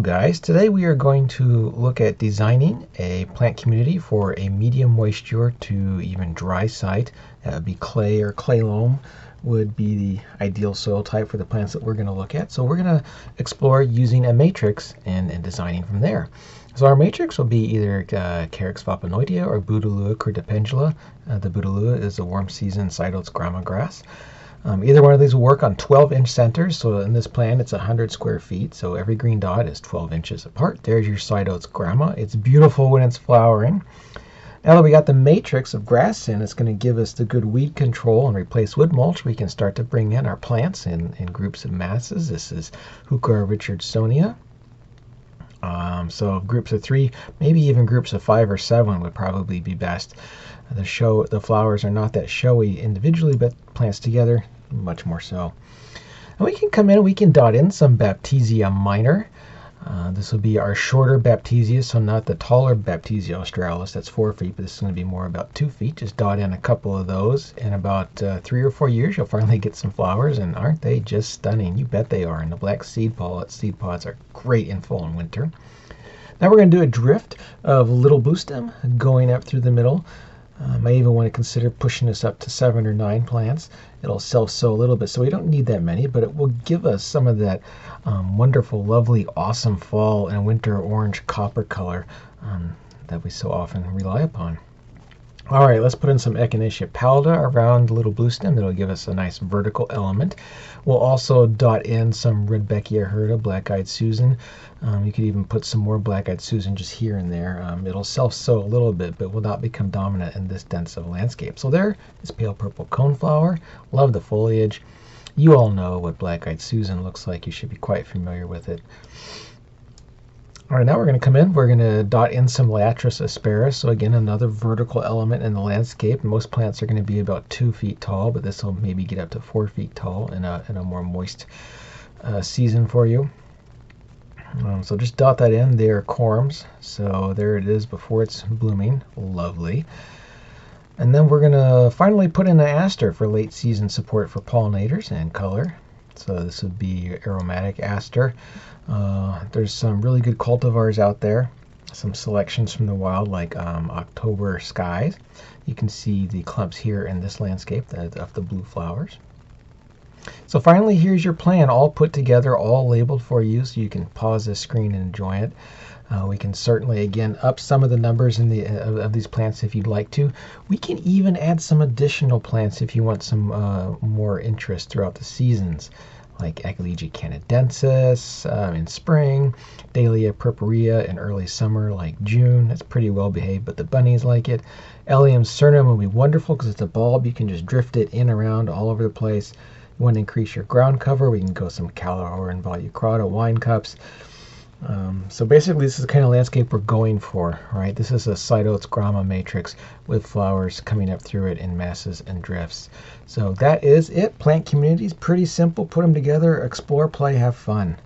guys, today we are going to look at designing a plant community for a medium moisture to even dry site. That would be clay or clay loam would be the ideal soil type for the plants that we're going to look at. So we're going to explore using a matrix and designing from there. So our matrix will be either Carex vapanoidea or Bouteloua cordipendula. The Bouteloua is a warm season Cytodes grama grass. Either one of these will work on 12-inch centers. So in this plan, it's 100 square feet. So every green dot is 12 inches apart. There's your Cytodes grama. It's beautiful when it's flowering. Now that we got the matrix of grass in, it's going to give us the good weed control and replace wood mulch. We can start to bring in our plants in groups of masses. This is Heuchera Richardsonia. So groups of 3, maybe even groups of 5 or 7 would probably be best. The flowers are not that showy individually, but plants together, much more so. And we can come in and we can dot in some Baptisia Minor. This will be our shorter Baptisia, so not the taller Baptisia australis, that's 4 feet, but this is going to be more about 2 feet. Just dot in a couple of those. In about 3 or 4 years, you'll finally get some flowers, and aren't they just stunning? You bet they are. And the black seed pods are great in fall and winter. Now we're going to do a drift of little blue stem going up through the middle. I even want to consider pushing this up to 7 or 9 plants. It'll self-sow a little bit, so we don't need that many, but it will give us some of that wonderful, lovely, awesome fall and winter orange copper color that we so often rely upon. All right, let's put in some Echinacea Powder around the little blue stem. That'll give us a nice vertical element. We'll also dot in some Rudbeckia hirta, Black-Eyed Susan. You could even put some more Black-Eyed Susan just here and there. It'll self-sow a little bit, but will not become dominant in this dense of a landscape. So there is pale purple coneflower. Love the foliage. You all know what Black-Eyed Susan looks like. You should be quite familiar with it. All right, now we're going to come in. We're going to dot in some Latrius Aspara. So again, another vertical element in the landscape. Most plants are going to be about 2 feet tall, but this will maybe get up to 4 feet tall in a more moist season for you. So just dot that in. They are corms. So there it is before it's blooming. Lovely. And then we're going to finally put in an aster for late season support for pollinators and color. So this would be Aromatic Aster. There's some really good cultivars out there. Some selections from the wild like October Skies. You can see the clumps here in this landscape of the blue flowers. So finally, here's your plan, all put together, all labeled for you, so you can pause this screen and enjoy it. We can certainly, again, up some of the numbers of these plants if you'd like to. We can even add some additional plants if you want some more interest throughout the seasons, like Echinacea canadensis in spring, Dahlia purpurea in early summer, like June. That's pretty well behaved, but the bunnies like it. Allium cernum will be wonderful because it's a bulb. You can just drift it in around all over the place. You want to increase your ground cover, we can go some Calor and Volucrata wine cups. So basically, this is the kind of landscape we're going for, right? This is a Cytodes grama matrix with flowers coming up through it in masses and drifts. So that is it. Plant communities, pretty simple. Put them together, explore, play, have fun.